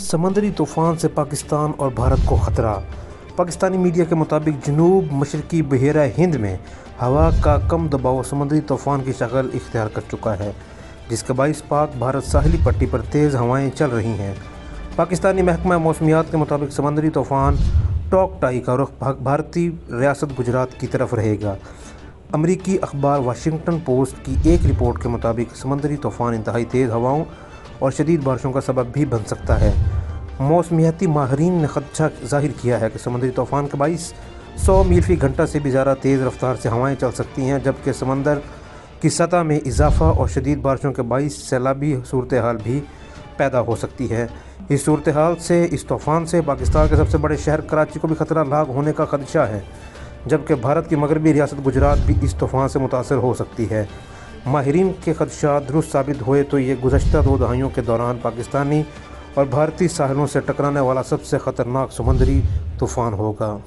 سمندری طوفان سے پاکستان اور بھارت کو خطرہ۔ پاکستانی میڈیا کے مطابق جنوب مشرقی بحیرہ ہند میں ہوا کا کم دباؤ سمندری طوفان کی شکل اختیار کر چکا ہے، جس کے باعث پاک بھارت ساحلی پٹی پر تیز ہوائیں چل رہی ہیں۔ پاکستانی محکمہ موسمیات کے مطابق سمندری طوفان ٹاؤکٹائی کا رخ بھارتی ریاست گجرات کی طرف رہے گا۔ امریکی اخبار واشنگٹن پوسٹ کی ایک رپورٹ کے مطابق سمندری طوفان انتہائی تیز ہواؤں اور شدید بارشوں کا سبب بھی بن سکتا ہے۔ موسمیاتی ماہرین نے خدشہ ظاہر کیا ہے کہ سمندری طوفان کے باعث 100 میل فی گھنٹہ سے بھی زیادہ تیز رفتار سے ہوائیں چل سکتی ہیں، جبکہ سمندر کی سطح میں اضافہ اور شدید بارشوں کے باعث سیلابی صورتحال بھی پیدا ہو سکتی ہے۔ اس صورتحال سے اس طوفان سے پاکستان کے سب سے بڑے شہر کراچی کو بھی خطرہ لاحق ہونے کا خدشہ ہے، جبکہ بھارت کی مغربی ریاست گجرات بھی اس طوفان سے متاثر ہو سکتی ہے۔ ماہرین کے خدشات درست ثابت ہوئے تو یہ گزشتہ 2 دہائیوں کے دوران پاکستانی اور بھارتی ساحلوں سے ٹکرانے والا سب سے خطرناک سمندری طوفان ہوگا۔